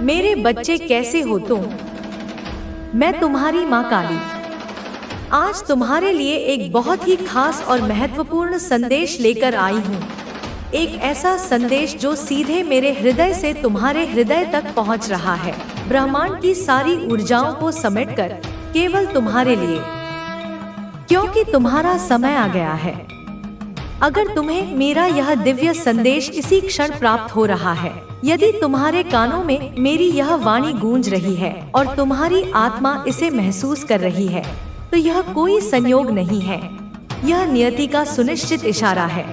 मेरे बच्चे कैसे हो तुम? मैं तुम्हारी माँ काली आज तुम्हारे लिए एक बहुत ही खास और महत्वपूर्ण संदेश लेकर आई हूँ। एक ऐसा संदेश जो सीधे मेरे हृदय से तुम्हारे हृदय तक पहुँच रहा है, ब्रह्मांड की सारी ऊर्जाओं को समेटकर केवल तुम्हारे लिए, क्योंकि तुम्हारा समय आ गया है। अगर तुम्हें मेरा यह दिव्य संदेश इसी क्षण प्राप्त हो रहा है, यदि तुम्हारे कानों में मेरी यह वाणी गूंज रही है और तुम्हारी आत्मा इसे महसूस कर रही है, तो यह कोई संयोग नहीं है, यह नियति का सुनिश्चित इशारा है।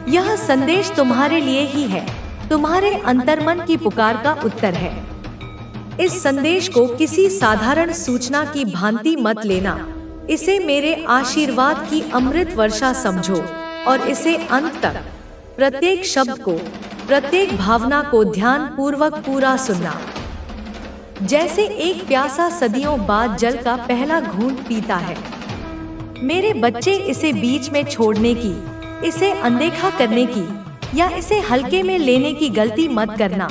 यह संदेश तुम्हारे लिए ही है, तुम्हारे अंतर्मन की पुकार का उत्तर है। इस संदेश को किसी साधारण सूचना की भांति मत लेना, इसे मेरे आशीर्वाद की अमृत वर्षा समझो और इसे अंत तक, प्रत्येक शब्द को, प्रत्येक भावना को ध्यान पूर्वक पूरा सुनना। जैसे एक प्यासा सदियों बाद जल का पहला घूंट पीता है। मेरे बच्चे, इसे बीच में छोड़ने की, इसे अनदेखा करने की या इसे हल्के में लेने की गलती मत करना,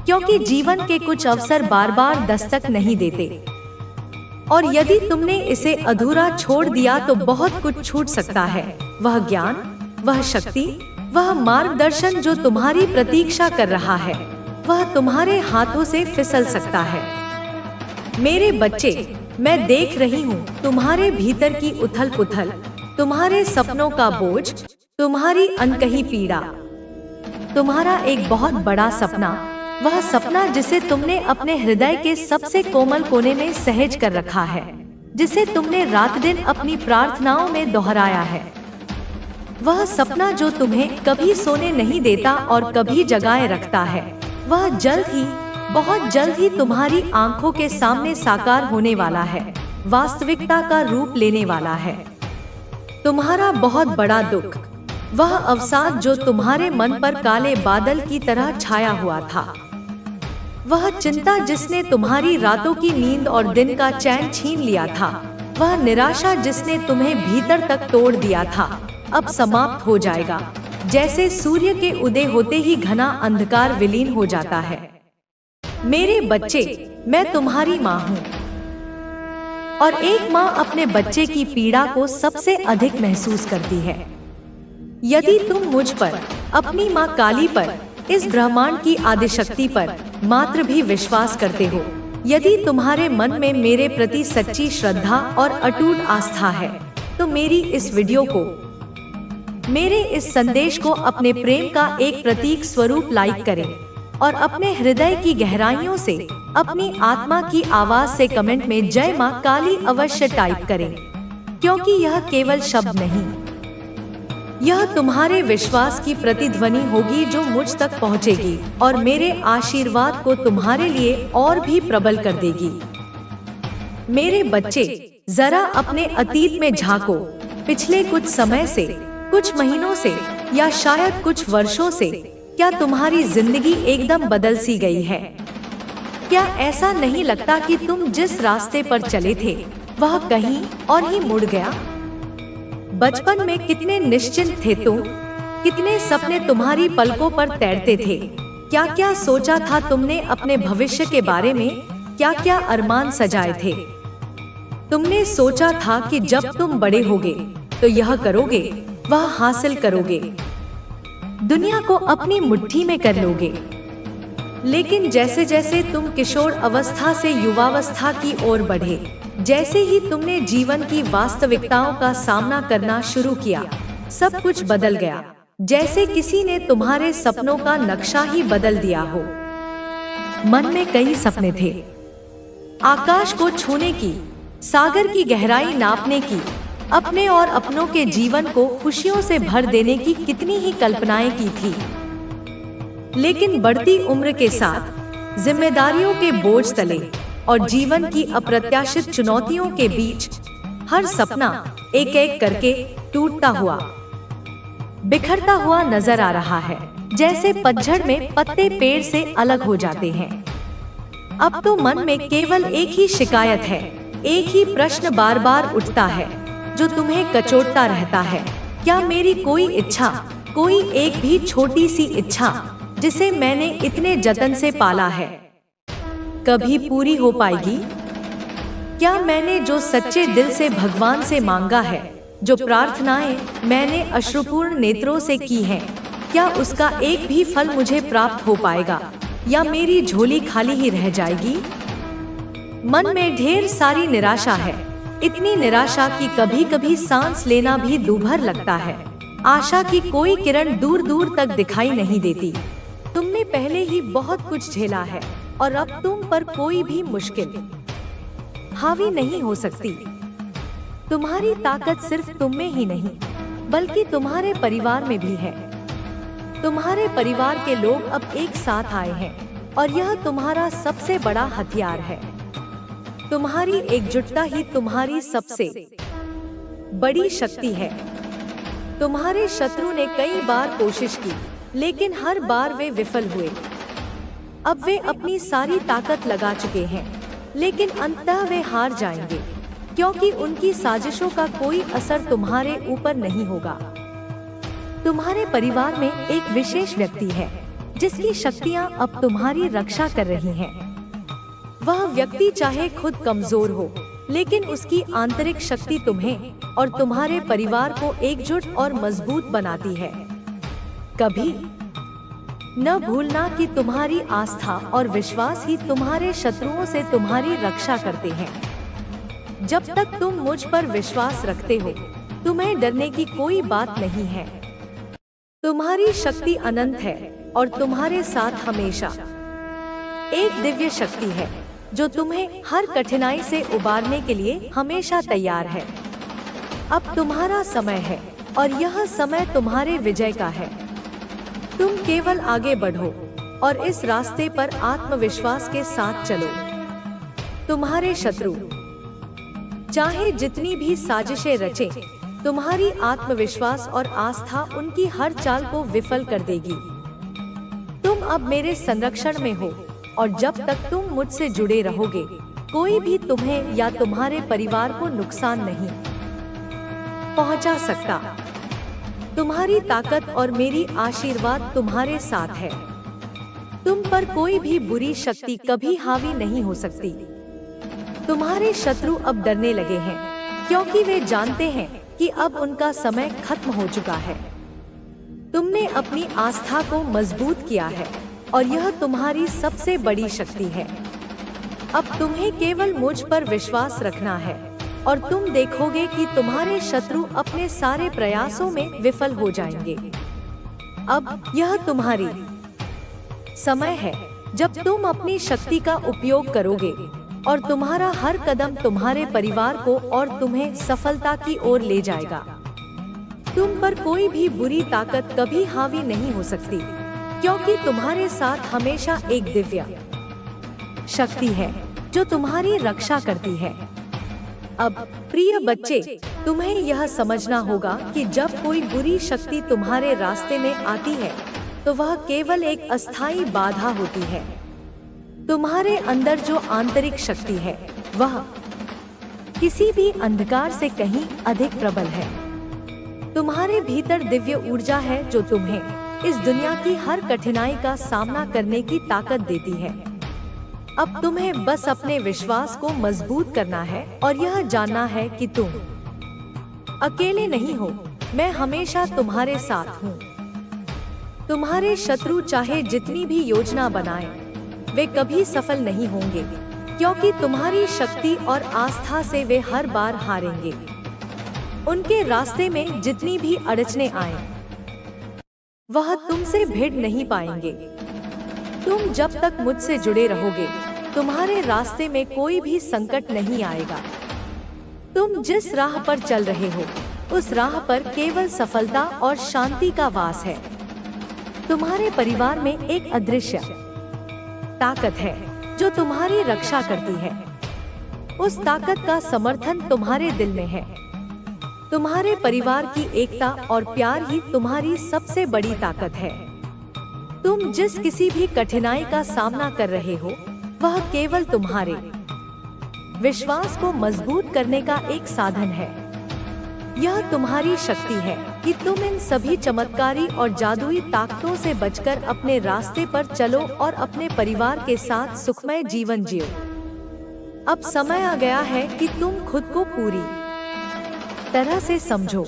क्योंकि जीवन के कुछ अवसर बार बार दस्तक नहीं देते और यदि तुमने इसे अधूरा छोड़ दिया तो बहुत कुछ छूट सकता है। वह ज्ञान, वह शक्ति, वह मार्गदर्शन जो तुम्हारी प्रतीक्षा कर रहा है, वह तुम्हारे हाथों से फिसल सकता है। मेरे बच्चे, मैं देख रही हूँ तुम्हारे भीतर की उथल पुथल, तुम्हारे सपनों का बोझ, तुम्हारी अनकही पीड़ा। तुम्हारा एक बहुत बड़ा सपना, वह सपना जिसे तुमने अपने हृदय के सबसे कोमल कोने में सहेज कर रखा है, जिसे तुमने रात दिन अपनी प्रार्थनाओं में दोहराया है। वह सपना जो तुम्हें कभी सोने नहीं देता और कभी जगाए रखता है, वह जल्द ही, बहुत जल्द ही तुम्हारी आंखों के सामने साकार होने वाला है, वास्तविकता का रूप लेने वाला है। तुम्हारा बहुत बड़ा दुख, वह अवसाद जो तुम्हारे मन पर काले बादल की तरह छाया हुआ था, वह चिंता जिसने तुम्हारी रातों की नींद और दिन का चैन छीन लिया था, वह निराशा जिसने तुम्हें भीतर तक तोड़ दिया था, अब समाप्त हो जाएगा, जैसे सूर्य के उदय होते ही घना अंधकार विलीन हो जाता है। मेरे बच्चे, मैं तुम्हारी माँ हूँ और एक माँ अपने बच्चे की पीड़ा को सबसे अधिक महसूस करती है। यदि तुम मुझ पर, अपनी माँ काली पर, इस ब्रह्मांड की आदिशक्ति पर मात्र भी विश्वास करते हो, यदि तुम्हारे मन में मेरे प्रति सच्ची श्रद्धा और अटूट आस्था है, तो मेरी इस वीडियो को, मेरे इस संदेश को अपने प्रेम का एक प्रतीक स्वरूप लाइक करें और अपने हृदय की गहराइयों से, अपनी आत्मा की आवाज से कमेंट में जय मां काली अवश्य टाइप करें, क्योंकि यह केवल शब्द नहीं, यह तुम्हारे विश्वास की प्रतिध्वनि होगी जो मुझ तक पहुंचेगी और मेरे आशीर्वाद को तुम्हारे लिए और भी प्रबल कर देगी। मेरे बच्चे, जरा अपने अतीत में झांको। पिछले कुछ समय से, कुछ महीनों से या शायद कुछ वर्षों से क्या तुम्हारी जिंदगी एकदम बदल सी गई है? क्या ऐसा नहीं लगता कि तुम जिस रास्ते पर चले थे वह कहीं और ही मुड़ गया? बचपन में कितने निश्चिंत थे तुम, कितने सपने तुम्हारी पलकों पर तैरते थे। क्या क्या सोचा था तुमने अपने भविष्य के बारे में, क्या क्या अरमान सजाए थे। तुमने सोचा था कि जब तुम बड़े होगे तो यह करोगे, वह हासिल करोगे, दुनिया को अपनी मुट्ठी में कर लोगे। लेकिन जैसे जैसे तुम किशोर अवस्था से युवावस्था की ओर बढ़े, जैसे ही तुमने जीवन की वास्तविकताओं का सामना करना शुरू किया, सब कुछ बदल गया। जैसे किसी ने तुम्हारे सपनों का नक्शा ही बदल दिया हो। मन में कई सपने थे, आकाश को छूने की, सागर की गहराई नापने की, अपने और अपनों के जीवन को खुशियों से भर देने की कितनी ही कल्पनाएं की थी। लेकिन बढ़ती उम्र के साथ, जिम्मेदारियों के बोझ तले और जीवन की अप्रत्याशित चुनौतियों के बीच, हर सपना एक एक करके टूटता हुआ, बिखरता हुआ नजर आ रहा है। जैसे पतझड़ में पत्ते पेड़ से अलग हो जाते हैं। अब तो मन में केवल एक ही शिकायत है, एक ही प्रश्न बार बार उठता है जो तुम्हें कचोटता रहता है। क्या मेरी कोई इच्छा, कोई एक भी छोटी सी इच्छा जिसे मैंने इतने जतन से पाला है, कभी पूरी हो पाएगी? क्या मैंने जो सच्चे दिल से भगवान से मांगा है, जो प्रार्थनाएं मैंने अश्रुपूर्ण नेत्रों से की हैं, क्या उसका एक भी फल मुझे प्राप्त हो पाएगा या मेरी झोली खाली ही रह जाएगी? मन में ढेर सारी निराशा है, इतनी निराशा कि कभी कभी सांस लेना भी दूभर लगता है। आशा की कोई किरण दूर दूर तक दिखाई नहीं देती। तुमने पहले ही बहुत कुछ झेला है और अब तुम पर कोई भी मुश्किल हावी नहीं हो सकती। तुम्हारी ताकत सिर्फ तुम में ही नहीं, बल्कि तुम्हारे परिवार में भी है। तुम्हारे परिवार के लोग अब एक साथ आए हैं और यह तुम्हारा सबसे बड़ा हथियार है। तुम्हारी एकजुटता ही तुम्हारी सबसे बड़ी शक्ति है। तुम्हारे शत्रु ने कई बार कोशिश की, लेकिन हर बार वे विफल हुए। अब वे अपनी सारी ताकत लगा चुके हैं, लेकिन अंततः वे हार जाएंगे, क्योंकि उनकी साजिशों का कोई असर तुम्हारे ऊपर नहीं होगा। तुम्हारे परिवार में एक विशेष व्यक्ति है जिसकी शक्तियां अब तुम्हारी रक्षा कर रही हैं। वह व्यक्ति चाहे खुद कमजोर हो, लेकिन उसकी आंतरिक शक्ति तुम्हें और तुम्हारे परिवार को एकजुट और मजबूत बनाती है। कभी न भूलना कि तुम्हारी आस्था और विश्वास ही तुम्हारे शत्रुओं से तुम्हारी रक्षा करते हैं। जब तक तुम मुझ पर विश्वास रखते हो, तुम्हें डरने की कोई बात नहीं है। तुम्हारी शक्ति अनंत है और तुम्हारे साथ हमेशा एक दिव्य शक्ति है जो तुम्हें हर कठिनाई से उबारने के लिए हमेशा तैयार है। अब तुम्हारा समय है और यह समय तुम्हारे विजय का है। तुम केवल आगे बढ़ो और इस रास्ते पर आत्मविश्वास के साथ चलो। तुम्हारे शत्रु चाहे जितनी भी साजिशें रचें, तुम्हारी आत्मविश्वास और आस्था उनकी हर चाल को विफल कर देगी। तुम अब मेरे संरक्षण में हो और जब तक तुम मुझसे जुड़े रहोगे, कोई भी तुम्हें या तुम्हारे परिवार को नुकसान नहीं पहुंचा सकता। तुम्हारी ताकत और मेरी आशीर्वाद तुम्हारे साथ है। तुम पर कोई भी बुरी शक्ति कभी हावी नहीं हो सकती। तुम्हारे शत्रु अब डरने लगे हैं, क्योंकि वे जानते हैं कि अब उनका समय खत्म हो चुका है। तुमने अपनी आस्था को मजबूत किया है और यह तुम्हारी सबसे बड़ी शक्ति है। अब तुम्हें केवल मुझ पर विश्वास रखना है और तुम देखोगे कि तुम्हारे शत्रु अपने सारे प्रयासों में विफल हो जाएंगे। अब यह तुम्हारी समय है जब तुम अपनी शक्ति का उपयोग करोगे और तुम्हारा हर कदम तुम्हारे परिवार को और तुम्हें सफलता की ओर ले जाएगा। तुम पर कोई भी बुरी ताकत कभी हावी नहीं हो सकती, क्योंकि तुम्हारे साथ हमेशा एक दिव्य शक्ति है जो तुम्हारी रक्षा करती है। अब प्रिय बच्चे, तुम्हें यह समझना होगा कि जब कोई बुरी शक्ति तुम्हारे रास्ते में आती है, तो वह केवल एक अस्थायी बाधा होती है। तुम्हारे अंदर जो आंतरिक शक्ति है, वह किसी भी अंधकार से कहीं अधिक प्रबल है। तुम्हारे भीतर दिव्य ऊर्जा है जो तुम्हें इस दुनिया की हर कठिनाई का सामना करने की ताकत देती है। अब तुम्हें बस अपने विश्वास को मजबूत करना है और यह जानना है कि तुम अकेले नहीं हो। मैं हमेशा तुम्हारे साथ हूँ। तुम्हारे शत्रु चाहे जितनी भी योजना बनाएं, वे कभी सफल नहीं होंगे, क्योंकि तुम्हारी शक्ति और आस्था से वे हर बार हारेंगे। उनके रास्ते में जितनी भी अड़चने आए, वह तुमसे भिड़ नहीं पाएंगे। तुम जब तक मुझसे जुड़े रहोगे, तुम्हारे रास्ते में कोई भी संकट नहीं आएगा। तुम जिस राह पर चल रहे हो, उस राह पर केवल सफलता और शांति का वास है। तुम्हारे परिवार में एक अदृश्य ताकत है जो तुम्हारी रक्षा करती है। उस ताकत का समर्थन तुम्हारे दिल में है। तुम्हारे परिवार की एकता और प्यार ही तुम्हारी सबसे बड़ी ताकत है। तुम जिस किसी भी कठिनाई का सामना कर रहे हो, वह केवल तुम्हारे विश्वास को मजबूत करने का एक साधन है। यह तुम्हारी शक्ति है कि तुम इन सभी चमत्कारी और जादुई ताकतों से बचकर अपने रास्ते पर चलो और अपने परिवार के साथ सुखमय जीवन जियो। अब समय आ गया है कि तुम खुद को पूरी तरह से समझो।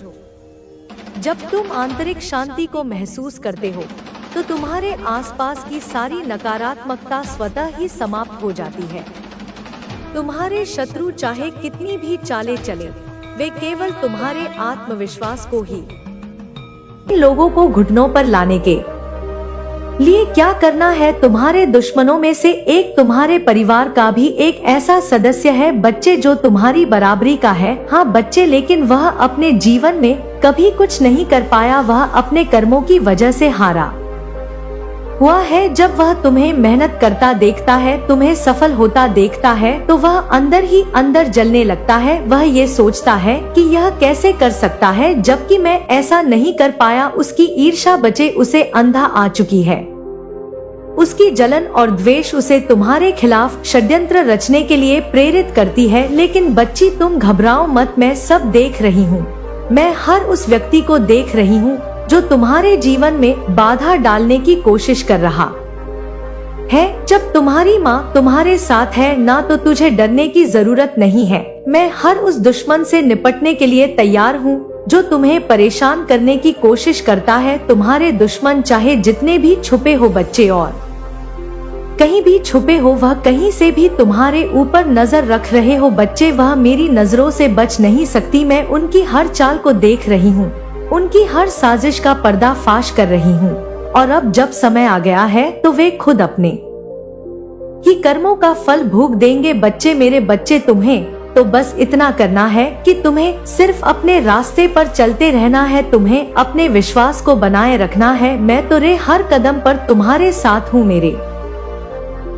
जब तुम आंतरिक शांति को महसूस करते हो तो तुम्हारे आसपास की सारी नकारात्मकता स्वतः ही समाप्त हो जाती है। तुम्हारे शत्रु चाहे कितनी भी चालें चले, वे केवल तुम्हारे आत्मविश्वास को ही लोगों को घुटनों पर लाने के लिए क्या करना है। तुम्हारे दुश्मनों में से एक तुम्हारे परिवार का भी एक ऐसा सदस्य है, बच्चे जो तुम्हारी बराबरी का है। हाँ बच्चे, लेकिन वह अपने जीवन में कभी कुछ नहीं कर पाया। वह अपने कर्मों की वजह से हारा हुआ है। जब वह तुम्हें मेहनत करता देखता है, तुम्हें सफल होता देखता है, तो वह अंदर ही अंदर जलने लगता है। वह ये सोचता है कि यह कैसे कर सकता है जबकि मैं ऐसा नहीं कर पाया। उसकी ईर्ष्या बचे उसे अंधा आ चुकी है। उसकी जलन और द्वेष उसे तुम्हारे खिलाफ षड्यंत्र रचने के लिए प्रेरित करती है। लेकिन बच्ची, तुम घबराओ मत, मैं सब देख रही हूँ। मैं हर उस व्यक्ति को देख रही हूँ जो तुम्हारे जीवन में बाधा डालने की कोशिश कर रहा है। जब तुम्हारी माँ तुम्हारे साथ है ना, तो तुझे डरने की जरूरत नहीं है। मैं हर उस दुश्मन से निपटने के लिए तैयार हूँ जो तुम्हें परेशान करने की कोशिश करता है। तुम्हारे दुश्मन चाहे जितने भी छुपे हो बच्चे, और कहीं भी छुपे हो, वह कहीं से भी तुम्हारे ऊपर नजर रख रहे हो बच्चे। वह मेरी नजरों से बच नहीं सकती। मैं उनकी हर चाल को देख रही हूँ, उनकी हर साजिश का पर्दाफाश कर रही हूँ। और अब जब समय आ गया है तो वे खुद अपने ही कर्मों का फल भोग देंगे। बच्चे, मेरे बच्चे, तुम्हें तो बस इतना करना है कि तुम्हें सिर्फ अपने रास्ते पर चलते रहना है। तुम्हें अपने विश्वास को बनाए रखना है। मैं तेरे हर कदम पर तुम्हारे साथ हूँ मेरे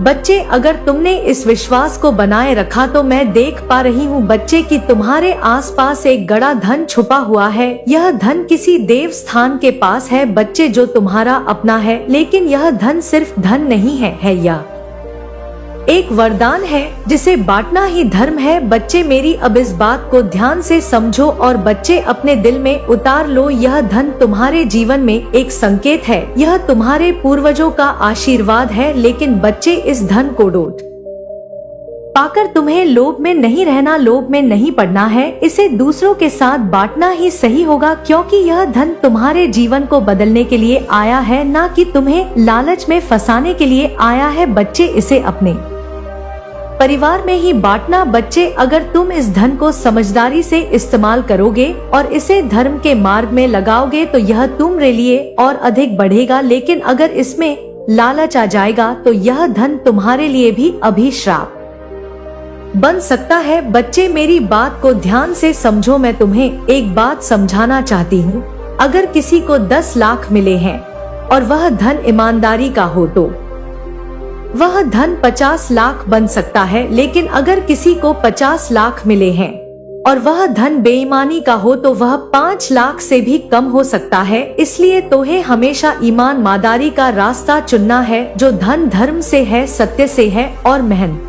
बच्चे। अगर तुमने इस विश्वास को बनाए रखा तो मैं देख पा रही हूँ बच्चे कि तुम्हारे आसपास एक बड़ा धन छुपा हुआ है। यह धन किसी देव स्थान के पास है बच्चे, जो तुम्हारा अपना है। लेकिन यह धन सिर्फ धन नहीं है यह एक वरदान है जिसे बांटना ही धर्म है। बच्चे, मेरी अब इस बात को ध्यान से समझो और बच्चे अपने दिल में उतार लो। यह धन तुम्हारे जीवन में एक संकेत है। यह तुम्हारे पूर्वजों का आशीर्वाद है। लेकिन बच्चे, इस धन को डोट पाकर तुम्हें लोभ में नहीं रहना, लोभ में नहीं पड़ना है। इसे दूसरों के साथ बांटना ही सही होगा, क्योंकि यह धन तुम्हारे जीवन को बदलने के लिए आया है, ना कि तुम्हें लालच में फंसाने के लिए आया है। बच्चे, इसे अपने परिवार में ही बांटना। बच्चे, अगर तुम इस धन को समझदारी से इस्तेमाल करोगे और इसे धर्म के मार्ग में लगाओगे तो यह तुम्हारे लिए और अधिक बढ़ेगा। लेकिन अगर इसमें लालच आ जाएगा तो यह धन तुम्हारे लिए भी अभिशाप बन सकता है। बच्चे, मेरी बात को ध्यान से समझो। मैं तुम्हें एक बात समझाना चाहती हूँ। अगर किसी को 10 लाख मिले हैं और वह धन ईमानदारी का हो तो वह धन 50 लाख बन सकता है। लेकिन अगर किसी को 50 लाख मिले हैं और वह धन बेईमानी का हो तो वह 5 लाख से भी कम हो सकता है। इसलिए तुम्हें हमेशा ईमानदारी का रास्ता चुनना है। जो धन धर्म से है, सत्य से है और मेहनत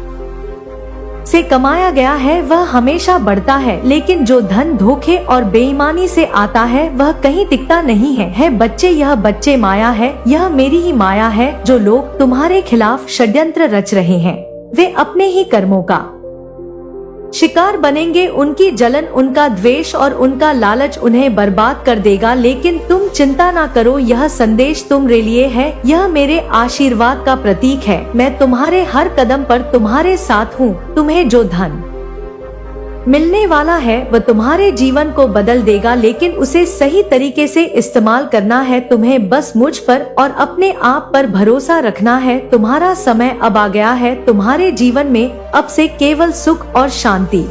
से कमाया गया है, वह हमेशा बढ़ता है। लेकिन जो धन धोखे और बेईमानी से आता है वह कहीं टिकता नहीं है। बच्चे, यह बच्चे माया है। यह मेरी ही माया है। जो लोग तुम्हारे खिलाफ षड्यंत्र रच रहे हैं वे अपने ही कर्मों का शिकार बनेंगे। उनकी जलन, उनका द्वेष और उनका लालच उन्हें बर्बाद कर देगा। लेकिन तुम चिंता ना करो, यह संदेश तुम्हारे लिए है। यह मेरे आशीर्वाद का प्रतीक है। मैं तुम्हारे हर कदम पर तुम्हारे साथ हूँ। तुम्हें जो धन मिलने वाला है वह तुम्हारे जीवन को बदल देगा, लेकिन उसे सही तरीके से इस्तेमाल करना है। तुम्हें बस मुझ पर और अपने आप पर भरोसा रखना है। तुम्हारा समय अब आ गया है। तुम्हारे जीवन में अब से केवल सुख और शांति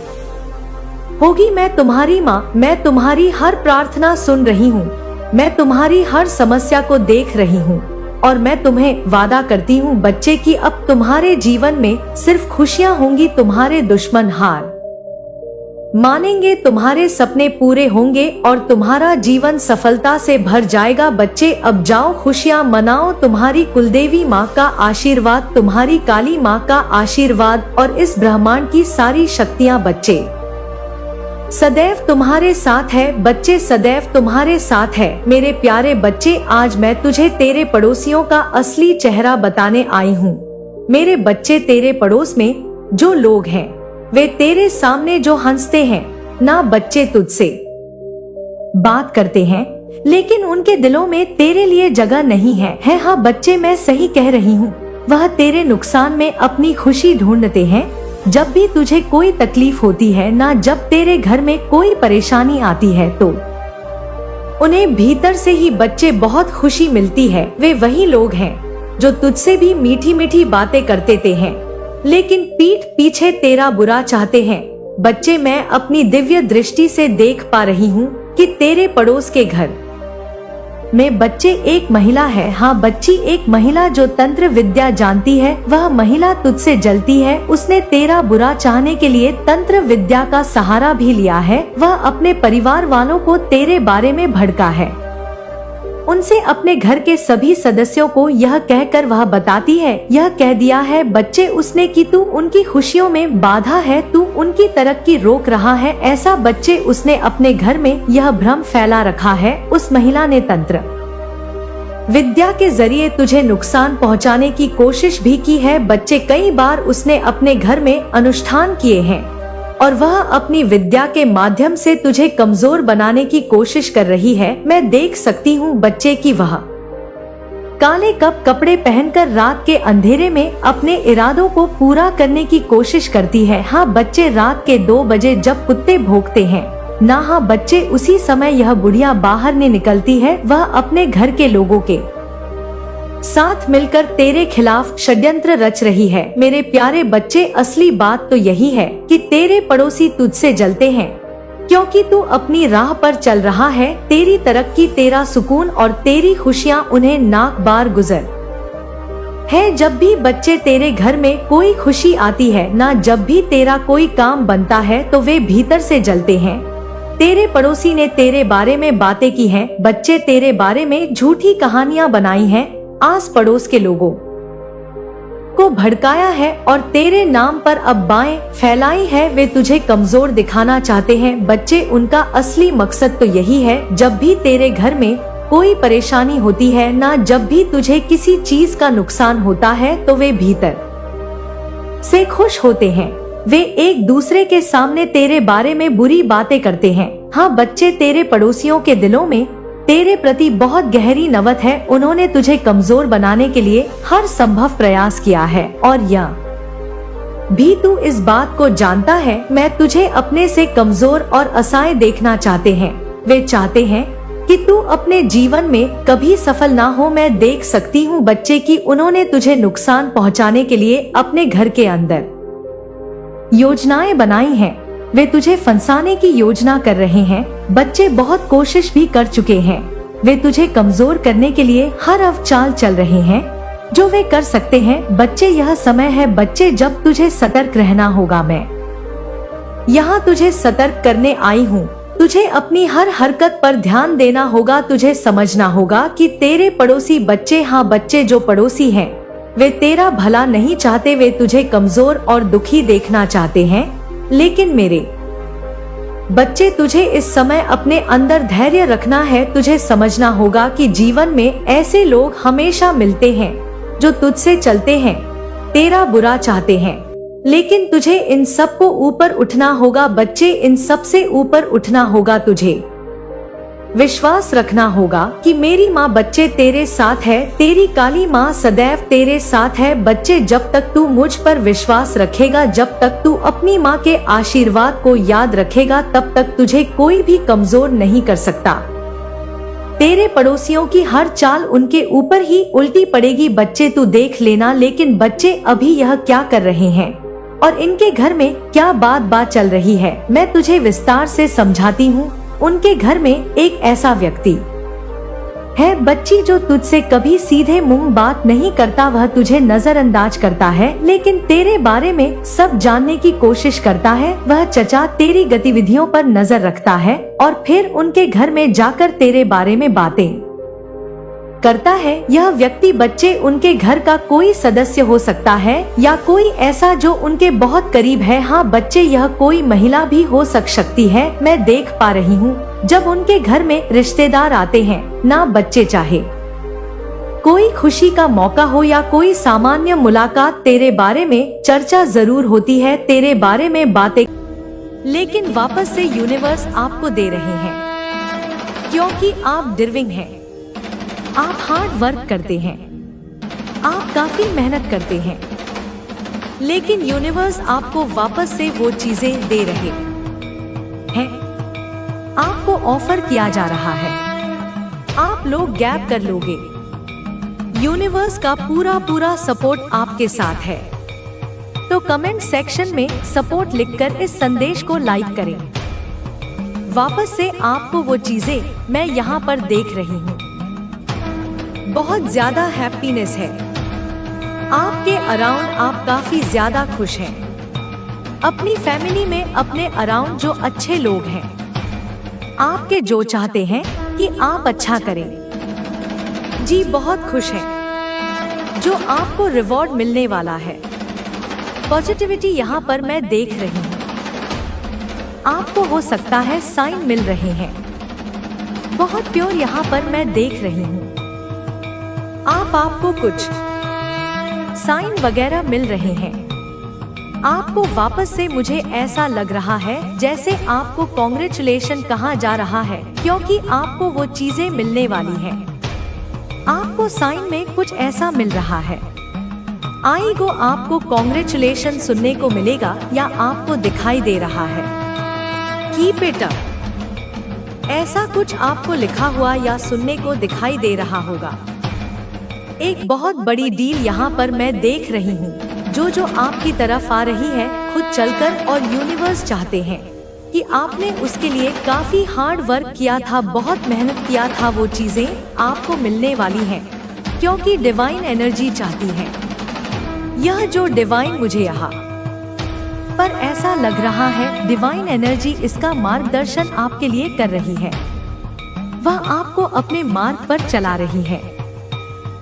होगी। मैं तुम्हारी माँ, मैं तुम्हारी हर प्रार्थना सुन रही हूँ। मैं तुम्हारी हर समस्या को देख रही हूँ और मैं तुम्हें वादा करती हूँ बच्चे कि अब तुम्हारे जीवन में सिर्फ खुशियाँ होंगी। तुम्हारे दुश्मन हार मानेंगे, तुम्हारे सपने पूरे होंगे और तुम्हारा जीवन सफलता से भर जाएगा। बच्चे, अब जाओ, खुशियाँ मनाओ। तुम्हारी कुलदेवी माँ का आशीर्वाद, तुम्हारी काली माँ का आशीर्वाद और इस ब्रह्मांड की सारी शक्तियाँ बच्चे सदैव तुम्हारे साथ है बच्चे, सदैव तुम्हारे साथ है। मेरे प्यारे बच्चे, आज मैं तुझे तेरे पड़ोसियों का असली चेहरा बताने आई हूँ। मेरे बच्चे, तेरे पड़ोस में जो लोग हैं वे तेरे सामने जो हंसते हैं ना बच्चे, तुझसे बात करते हैं लेकिन उनके दिलों में तेरे लिए जगह नहीं है। हाँ बच्चे, मैं सही कह रही हूँ। वह तेरे नुकसान में अपनी खुशी ढूंढते हैं। जब भी तुझे कोई तकलीफ होती है ना, जब तेरे घर में कोई परेशानी आती है तो उन्हें भीतर से ही बच्चे बहुत खुशी मिलती है। वे वही लोग हैं जो तुझसे भी मीठी मीठी बातें करते हैं लेकिन पीठ पीछे तेरा बुरा चाहते हैं। बच्चे, मैं अपनी दिव्य दृष्टि से देख पा रही हूँ कि तेरे पड़ोस के घर में बच्चे एक महिला है। हाँ बच्ची, एक महिला जो तंत्र विद्या जानती है। वह महिला तुझसे जलती है। उसने तेरा बुरा चाहने के लिए तंत्र विद्या का सहारा भी लिया है। वह अपने परिवार वालों को तेरे बारे में भड़का है। उनसे अपने घर के सभी सदस्यों को यह कहकर वह बताती है, यह कह दिया है बच्चे उसने कि तू उनकी खुशियों में बाधा है, तू उनकी तरक्की रोक रहा है। ऐसा बच्चे, उसने अपने घर में यह भ्रम फैला रखा है। उस महिला ने तंत्र विद्या के जरिए तुझे नुकसान पहुंचाने की कोशिश भी की है। बच्चे, कई बार उसने अपने घर में अनुष्ठान किए हैं और वह अपनी विद्या के माध्यम से तुझे कमजोर बनाने की कोशिश कर रही है। मैं देख सकती हूँ बच्चे कि वह काले कपड़े पहनकर रात के अंधेरे में अपने इरादों को पूरा करने की कोशिश करती है। हाँ बच्चे, रात के 2 बजे जब कुत्ते भौंकते हैं ना, हाँ बच्चे, उसी समय यह बुढ़िया बाहर नहीं निकलती है। वह अपने घर के लोगों के साथ मिलकर तेरे खिलाफ षड्यंत्र रच रही है। मेरे प्यारे बच्चे, असली बात तो यही है कि तेरे पड़ोसी तुझसे जलते हैं क्योंकि तू अपनी राह पर चल रहा है। तेरी तरक्की, तेरा सुकून और तेरी खुशियाँ उन्हें नाक बार गुजर है। जब भी बच्चे तेरे घर में कोई खुशी आती है ना, जब भी तेरा कोई काम बनता है तो वे भीतर से जलते हैं। तेरे पड़ोसी ने तेरे बारे में बातें की हैं बच्चे, तेरे बारे में झूठी कहानियां बनाई हैं, आस पड़ोस के लोगों को भड़काया है और तेरे नाम पर अफवाहें फैलाई है। वे तुझे कमजोर दिखाना चाहते हैं बच्चे, उनका असली मकसद तो यही है। जब भी तेरे घर में कोई परेशानी होती है ना, जब भी तुझे किसी चीज का नुकसान होता है तो वे भीतर से खुश होते हैं। वे एक दूसरे के सामने तेरे बारे में बुरी बातें करते हैं। हाँ बच्चे, तेरे पड़ोसियों के दिलों में तेरे प्रति बहुत गहरी नफरत है। उन्होंने तुझे कमजोर बनाने के लिए हर संभव प्रयास किया है और यह भी तू इस बात को जानता है। मैं तुझे अपने से कमजोर और असहाय देखना चाहते हैं। वे चाहते हैं कि तू अपने जीवन में कभी सफल ना हो। मैं देख सकती हूँ बच्चे कि उन्होंने तुझे नुकसान पहुँचाने के लिए अपने घर के अंदर योजनाएं बनाई हैं। वे तुझे फंसाने की योजना कर रहे हैं। बच्चे बहुत कोशिश भी कर चुके हैं। वे तुझे कमजोर करने के लिए हर अवचाल चल रहे हैं जो वे कर सकते हैं। बच्चे, यह समय है बच्चे जब तुझे सतर्क रहना होगा। मैं यहाँ तुझे सतर्क करने आई हूँ। तुझे अपनी हर हरकत पर ध्यान देना होगा। तुझे समझना होगा कि तेरे पड़ोसी बच्चे, हाँ बच्चे, जो पड़ोसी हैं वे तेरा भला नहीं चाहते। वे तुझे कमजोर और दुखी देखना चाहते हैं। लेकिन मेरे बच्चे, तुझे इस समय अपने अंदर धैर्य रखना है। तुझे समझना होगा कि जीवन में ऐसे लोग हमेशा मिलते हैं जो तुझसे चलते हैं, तेरा बुरा चाहते हैं, लेकिन तुझे इन सब को ऊपर उठना होगा बच्चे। इन सब से ऊपर उठना होगा। तुझे विश्वास रखना होगा कि मेरी माँ बच्चे तेरे साथ है। तेरी काली माँ सदैव तेरे साथ है बच्चे। जब तक तू मुझ पर विश्वास रखेगा, जब तक तू अपनी माँ के आशीर्वाद को याद रखेगा, तब तक तुझे कोई भी कमजोर नहीं कर सकता। तेरे पड़ोसियों की हर चाल उनके ऊपर ही उल्टी पड़ेगी बच्चे, तू देख लेना। लेकिन बच्चे, अभी यह क्या कर रहे हैं और इनके घर में क्या बात चल रही है, मैं तुझे विस्तार से समझाती हूँ। उनके घर में एक ऐसा व्यक्ति है बच्ची जो तुझसे कभी सीधे मुंह बात नहीं करता। वह तुझे नजरअंदाज करता है लेकिन तेरे बारे में सब जानने की कोशिश करता है। वह चचा तेरी गतिविधियों पर नजर रखता है और फिर उनके घर में जाकर तेरे बारे में बातें करता है। यह व्यक्ति बच्चे, उनके घर का कोई सदस्य हो सकता है या कोई ऐसा जो उनके बहुत करीब है। हाँ बच्चे, यह कोई महिला भी हो सकती है। मैं देख पा रही हूँ जब उनके घर में रिश्तेदार आते हैं, ना बच्चे चाहे कोई खुशी का मौका हो या कोई सामान्य मुलाकात, तेरे बारे में चर्चा जरूर होती है, तेरे बारे में बातें। लेकिन वापस से यूनिवर्स आपको दे रहे हैं क्योंकि आप डिजर्विंग हैं। आप हार्ड वर्क करते हैं, आप काफी मेहनत करते हैं, लेकिन यूनिवर्स आपको वापस से वो चीजें दे रहे हैं। आपको ऑफर किया जा रहा है, आप लोग गैप कर लोगे। यूनिवर्स का पूरा सपोर्ट आपके साथ है। तो कमेंट सेक्शन में सपोर्ट लिखकर इस संदेश को लाइक करें। वापस से आपको वो चीजें मैं यहाँ पर देख रही हूँ। बहुत ज्यादा हैप्पीनेस है आपके अराउंड, आप काफी ज्यादा खुश हैं। अपनी फैमिली में अपने अराउंड जो अच्छे लोग हैं, आपके जो चाहते हैं कि आप अच्छा करें, जी बहुत खुश हैं। जो आपको रिवॉर्ड मिलने वाला है, पॉजिटिविटी यहाँ पर मैं देख रही हूँ। आपको हो सकता है साइन मिल रहे हैं, बहुत प्योर यहाँ पर मैं देख रही हूँ। आपको कुछ साइन वगैरह मिल रहे हैं। आपको वापस से मुझे ऐसा लग रहा है जैसे आपको कॉन्ग्रेचुलेशन कहा जा रहा है, क्योंकि आपको वो चीजें मिलने वाली हैं। आपको साइन में कुछ ऐसा मिल रहा है। आईगो आपको कॉन्ग्रेचुलेशन सुनने को मिलेगा या आपको दिखाई दे रहा है। कीप इट अप, ऐसा कुछ आपको लिखा हुआ या सुनने को दिखाई दे रहा होगा। एक बहुत बड़ी डील यहाँ पर मैं देख रही हूँ, जो आपकी तरफ आ रही है खुद चलकर, और यूनिवर्स चाहते हैं कि आपने उसके लिए काफी हार्ड वर्क किया था, बहुत मेहनत किया था। वो चीजें आपको मिलने वाली हैं क्योंकि डिवाइन एनर्जी चाहती है। यह जो डिवाइन, मुझे यहाँ पर ऐसा लग रहा है डिवाइन एनर्जी इसका मार्गदर्शन आपके लिए कर रही है। वह आपको अपने मार्ग पर चला रही है।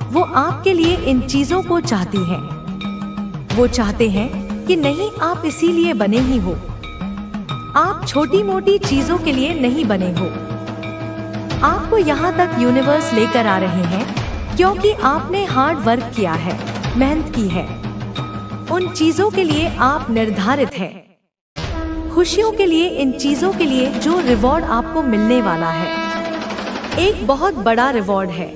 वो आपके लिए इन चीजों को चाहती हैं। वो चाहते हैं कि नहीं, आप इसीलिए बने ही हो। आप छोटी मोटी चीजों के लिए नहीं बने हो। आपको यहाँ तक यूनिवर्स लेकर आ रहे हैं क्योंकि आपने हार्ड वर्क किया है, मेहनत की है। उन चीजों के लिए आप निर्धारित हैं। खुशियों के लिए, इन चीजों के लिए जो रिवॉर्ड आपको मिलने वाला है, एक बहुत बड़ा रिवॉर्ड है।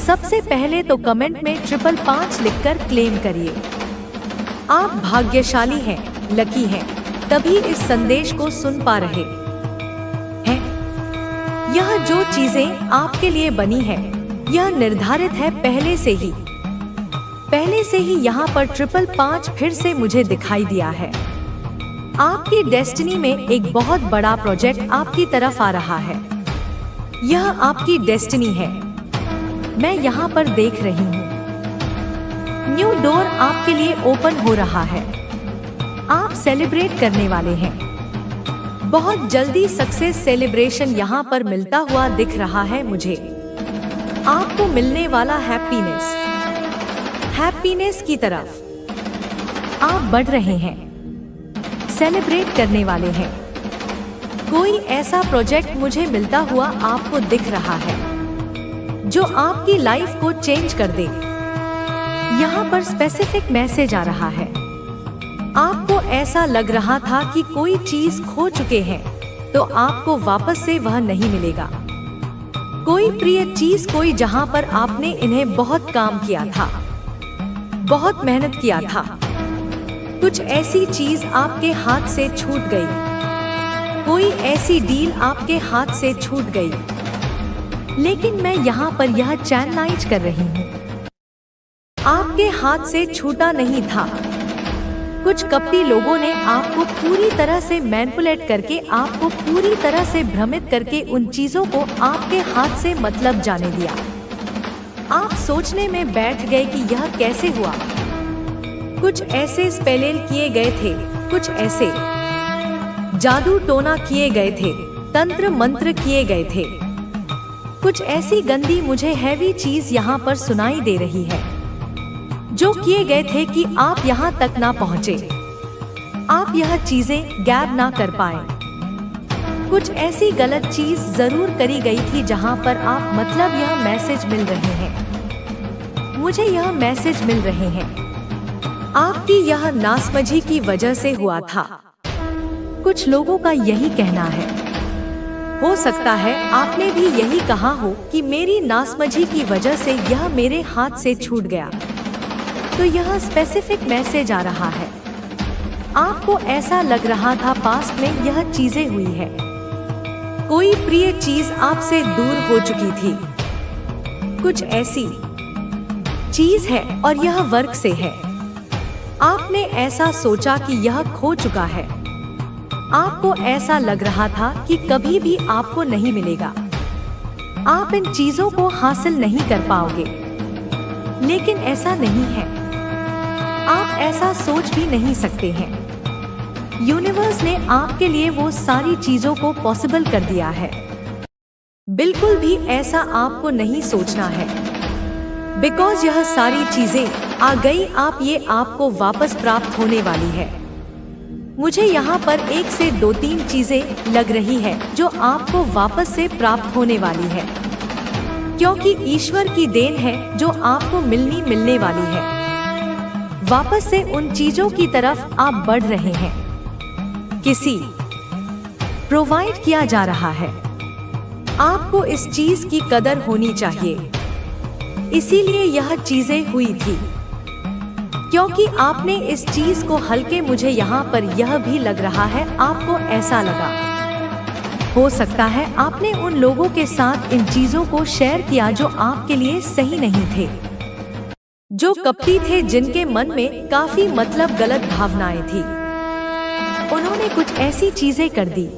सबसे पहले तो कमेंट में 555 लिखकर क्लेम करिए। आप भाग्यशाली हैं, लकी हैं, तभी इस संदेश को सुन पा रहे हैं। यह जो चीजें आपके लिए बनी है, यह निर्धारित है पहले से ही। यहाँ पर 555 फिर से मुझे दिखाई दिया है। आपकी डेस्टिनी में एक बहुत बड़ा प्रोजेक्ट आपकी तरफ आ रहा है। यह आपकी डेस्टिनी है, मैं यहाँ पर देख रही हूँ। न्यू डोर आपके लिए ओपन हो रहा है। आप सेलिब्रेट करने वाले हैं। बहुत जल्दी सक्सेस सेलिब्रेशन यहाँ पर मिलता हुआ दिख रहा है मुझे। आपको मिलने वाला हैप्पीनेस की तरफ आप बढ़ रहे हैं, सेलिब्रेट करने वाले हैं। कोई ऐसा प्रोजेक्ट मुझे मिलता हुआ आपको दिख रहा है जो आपकी लाइफ को चेंज कर दे। यहाँ पर स्पेसिफिक मैसेज आ रहा है। आपको ऐसा लग रहा था कि कोई चीज खो चुके हैं, तो आपको वापस से वह नहीं मिलेगा। कोई प्रिय चीज, कोई जहाँ पर आपने इन्हें बहुत काम किया था, बहुत मेहनत किया था, कुछ ऐसी चीज आपके हाथ से छूट गई। कोई ऐसी डील आपके हाथ से छूट गई। लेकिन मैं यहाँ पर यह चैनलाइज कर रही हूँ, आपके हाथ से छूटा नहीं था। कुछ कपटी लोगों ने आपको पूरी तरह से मैनिपुलेट करके, आपको पूरी तरह से भ्रमित करके उन चीजों को आपके हाथ से मतलब जाने दिया। आप सोचने में बैठ गए कि यह कैसे हुआ। कुछ ऐसे स्पेल किए गए थे, कुछ ऐसे जादू टोना किए गए थे, तंत्र मंत्र किए गए थे। कुछ ऐसी गंदी मुझे हैवी चीज यहाँ पर सुनाई दे रही है जो किए गए थे कि आप यहाँ तक ना पहुँचे, आप यह चीजें गैब ना कर पाए। कुछ ऐसी गलत चीज जरूर करी गई थी जहाँ पर आप मतलब यह मैसेज मिल रहे हैं, मुझे यह मैसेज मिल रहे हैं आपकी यह नासमझी की वजह से हुआ था। कुछ लोगों का यही कहना है, हो सकता है आपने भी यही कहा हो कि मेरी नासमझी की वजह से यह मेरे हाथ से छूट गया। तो यह स्पेसिफिक मैसेज आ रहा है, आपको ऐसा लग रहा था पास्ट में यह चीजें हुई है, कोई प्रिय चीज आपसे दूर हो चुकी थी, कुछ ऐसी चीज है और यह वर्क से है। आपने ऐसा सोचा कि यह खो चुका है, आपको ऐसा लग रहा था कि कभी भी आपको नहीं मिलेगा, आप इन चीजों को हासिल नहीं कर पाओगे। लेकिन ऐसा नहीं है, आप ऐसा सोच भी नहीं सकते हैं। यूनिवर्स ने आपके लिए वो सारी चीजों को पॉसिबल कर दिया है। बिल्कुल भी ऐसा आपको नहीं सोचना है, बिकॉज यह सारी चीजें आ गई, आप ये आपको वापस प्राप्त होने वाली है। मुझे यहाँ पर 1 से 2-3 चीजें लग रही है जो आपको वापस से प्राप्त होने वाली है, क्योंकि ईश्वर की देन है जो आपको मिलने वाली है। वापस से उन चीजों की तरफ आप बढ़ रहे हैं, किसी प्रोवाइड किया जा रहा है। आपको इस चीज की कदर होनी चाहिए, इसीलिए यह चीजें हुई थी, क्योंकि आपने इस चीज को हल्के, मुझे यहाँ पर यह भी लग रहा है आपको ऐसा लगा, हो सकता है आपने उन लोगों के साथ इन चीजों को शेयर किया जो आपके लिए सही नहीं थे, जो कपटी थे, जिनके मन में काफी मतलब गलत भावनाएं थी। उन्होंने कुछ ऐसी चीजें कर दी।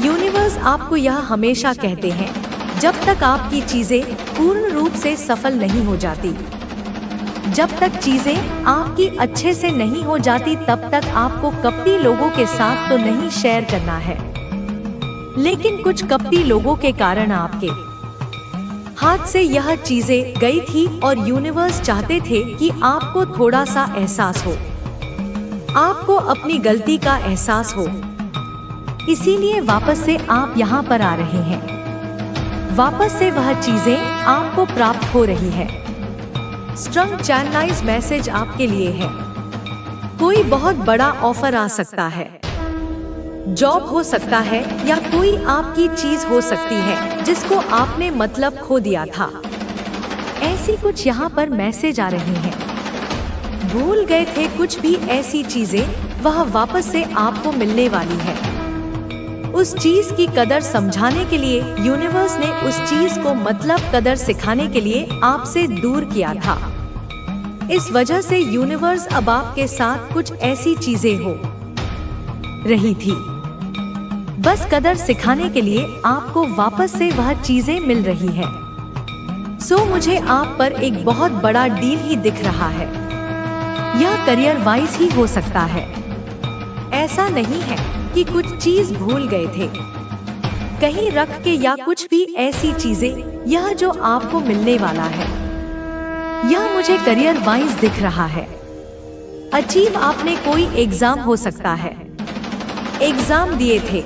यूनिवर्स आपको यह हमेशा कहते हैं, जब तक आपकी चीजें पूर्ण रूप से सफल नहीं हो जाती, जब तक चीजें आपकी अच्छे से नहीं हो जाती, तब तक आपको कपटी लोगों के साथ तो नहीं शेयर करना है। लेकिन कुछ कपटी लोगों के कारण आपके हाथ से यह चीजें गई थी और यूनिवर्स चाहते थे कि आपको थोड़ा सा एहसास हो, आपको अपनी गलती का एहसास हो। इसीलिए वापस से आप यहाँ पर आ रहे हैं, वापस से वह चीजें आपको प्राप्त हो रही है। स्ट्रंग चैनलाइज मैसेज आपके लिए है, कोई बहुत बड़ा ऑफर आ सकता है, जॉब हो सकता है या कोई आपकी चीज हो सकती है जिसको आपने मतलब खो दिया था। ऐसी कुछ यहाँ पर मैसेज आ रहे हैं, भूल गए थे कुछ भी ऐसी चीजें, वह वापस से आपको मिलने वाली है। उस चीज की कदर समझाने के लिए यूनिवर्स ने उस चीज को मतलब कदर सिखाने के लिए आपसे दूर किया था। इस वजह से यूनिवर्स अब आपके साथ कुछ ऐसी चीजें हो रही थी, बस कदर सिखाने के लिए आपको वापस से वह चीजें मिल रही है। सो मुझे आप पर एक बहुत बड़ा डील ही दिख रहा है, यह करियर वाइज ही हो सकता है। ऐसा नहीं है कि कुछ चीज भूल गए थे कहीं रख के या कुछ भी ऐसी चीजें, यह जो आपको मिलने वाला है, यह मुझे करियर वाइज दिख रहा है। अचीव आपने कोई एग्जाम हो सकता है, एग्जाम दिए थे,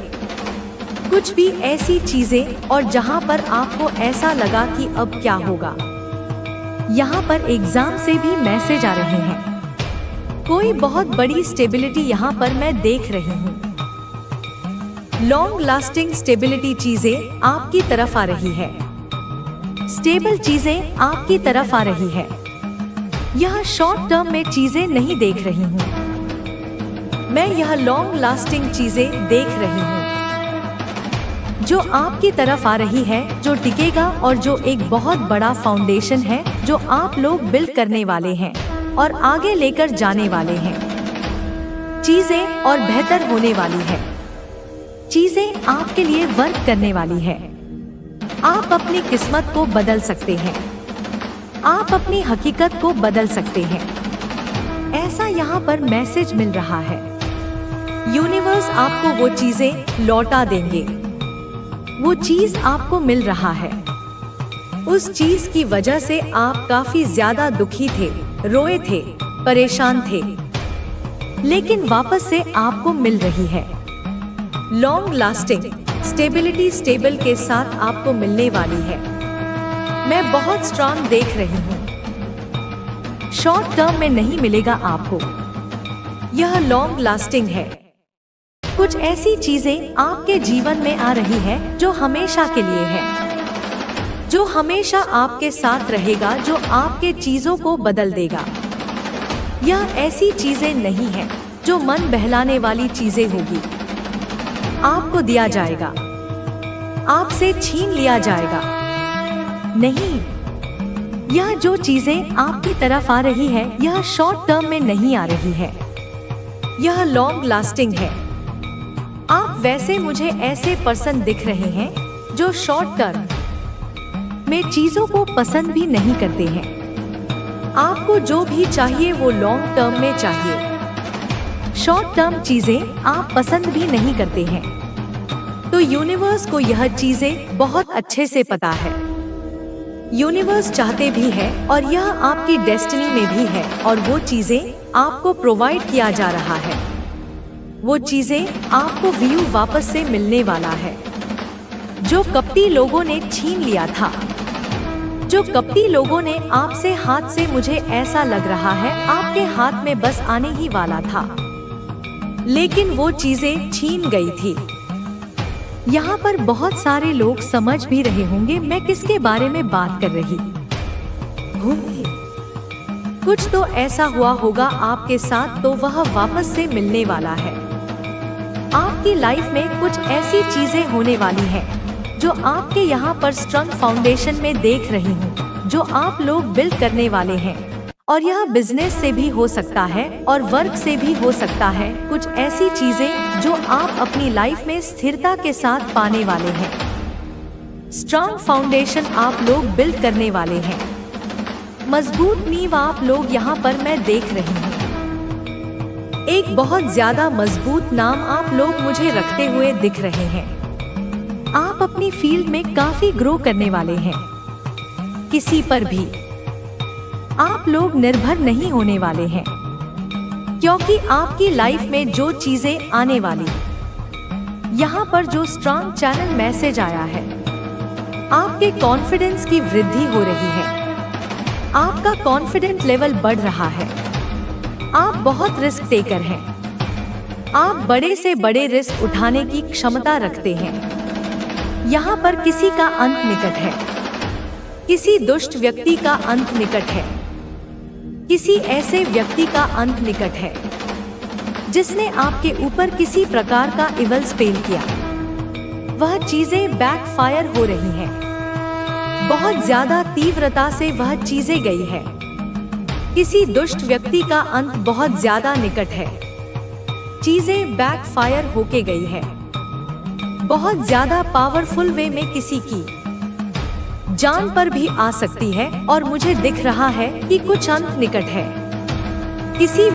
कुछ भी ऐसी चीजें, और जहां पर आपको ऐसा लगा कि अब क्या होगा। यहाँ पर एग्जाम से भी मैसेज आ रहे हैं, कोई बहुत बड़ी स्टेबिलिटी यहाँ पर मैं देख रही हूँ। लॉन्ग लास्टिंग स्टेबिलिटी चीजें आपकी तरफ आ रही है, स्टेबल चीजें आपकी तरफ आ रही है। यह शॉर्ट टर्म में चीजें नहीं देख रही हूँ, मैं यह लॉन्ग लास्टिंग चीजें देख रही हूँ जो आपकी तरफ आ रही है, जो टिकेगा और जो एक बहुत बड़ा फाउंडेशन है जो आप लोग बिल्ड करने वाले हैं और आगे लेकर जाने वाले हैं। चीजें और बेहतर होने वाली है, चीजें आपके लिए वर्क करने वाली है। आप अपनी किस्मत को बदल सकते हैं, आप अपनी हकीकत को बदल सकते हैं, ऐसा यहाँ पर मैसेज मिल रहा है। यूनिवर्स आपको वो चीजें लौटा देंगे वो चीज आपको मिल रहा है। उस चीज की वजह से आप काफी ज्यादा दुखी थे, रोए थे, परेशान थे, लेकिन वापस से आपको मिल रही है। लॉन्ग लास्टिंग स्टेबिलिटी स्टेबल के साथ आपको मिलने वाली है। मैं बहुत स्ट्रांग देख रही हूँ। शॉर्ट टर्म में नहीं मिलेगा आपको, यह लॉन्ग लास्टिंग है। कुछ ऐसी चीजें आपके जीवन में आ रही है जो हमेशा के लिए है, जो हमेशा आपके साथ रहेगा, जो आपके चीजों को बदल देगा। यह ऐसी चीजें नहीं है जो मन बहलाने वाली चीजें होगी। आपको दिया जाएगा, आपसे छीन लिया जाएगा। नहीं, यह जो चीजें आपकी तरफ आ रही है, यह शॉर्ट टर्म में नहीं आ रही है, यह लॉन्ग लास्टिंग है। आप वैसे मुझे ऐसे पर्सन दिख रहे हैं जो शॉर्ट टर्म में चीजों को पसंद भी नहीं करते हैं। आपको जो भी चाहिए वो लॉन्ग टर्म में चाहिए। शॉर्ट टर्म चीजें आप पसंद भी नहीं करते हैं। तो यूनिवर्स को यह चीजें बहुत अच्छे से पता है। यूनिवर्स चाहते भी है और यह आपकी डेस्टिनी में भी है, और वो चीजें आपको प्रोवाइड किया जा रहा है। वो चीजें आपको व्यू वापस से मिलने वाला है। जो कपटी लोगों ने छीन लिया था, जो कपटी लोगों ने आपसे हाथ से, मुझे ऐसा लग रहा है आपके हाथ में बस आने ही वाला था, लेकिन वो चीजें छीन गई थी। यहाँ पर बहुत सारे लोग समझ भी रहे होंगे मैं किसके बारे में बात कर रही हूँ। कुछ तो ऐसा हुआ होगा आपके साथ, तो वह वापस से मिलने वाला है। आपकी लाइफ में कुछ ऐसी चीजें होने वाली हैं जो आपके यहाँ पर स्ट्रॉन्ग फाउंडेशन में देख रही हूँ, जो आप लोग बिल्ड करने वाले हैं। और यह बिजनेस से भी हो सकता है और वर्क से भी हो सकता है। कुछ ऐसी चीजें जो आप अपनी लाइफ में स्थिरता के साथ पाने वाले हैं। स्ट्रॉन्ग फाउंडेशन आप लोग बिल्ड करने वाले हैं। मजबूत नींव आप लोग यहाँ पर मैं देख रही हूँ। एक बहुत ज्यादा मजबूत नाम आप लोग मुझे रखते हुए दिख रहे हैं। आप अपनी फील्ड में काफी ग्रो करने वाले हैं। किसी पर भी आप लोग निर्भर नहीं होने वाले हैं, क्योंकि आपकी लाइफ में जो चीजें आने वाली, यहाँ पर जो स्ट्रॉन्ग चैनल मैसेज आया है, आपके कॉन्फिडेंस की वृद्धि हो रही है। आपका कॉन्फिडेंट लेवल बढ़ रहा है। आप बहुत रिस्क टेकर हैं। आप बड़े से बड़े रिस्क उठाने की क्षमता रखते हैं। यहाँ पर किसी का अंत निकट है। किसी दुष्ट व्यक्ति का अंत निकट है। किसी ऐसे व्यक्ति का अंत निकट है जिसने आपके ऊपर किसी प्रकार का इवल स्पेल किया। वह चीजें बैकफायर हो रही हैं। बहुत ज्यादा तीव्रता से वह चीजें गई है। किसी दुष्ट व्यक्ति का अंत बहुत ज्यादा निकट है। चीजें बैकफायर होके गई है। बहुत ज्यादा पावरफुल वे में किसी की जान पर भी आ सकती है, और मुझे दिख रहा है कि कुछ अंत निकट है। किसी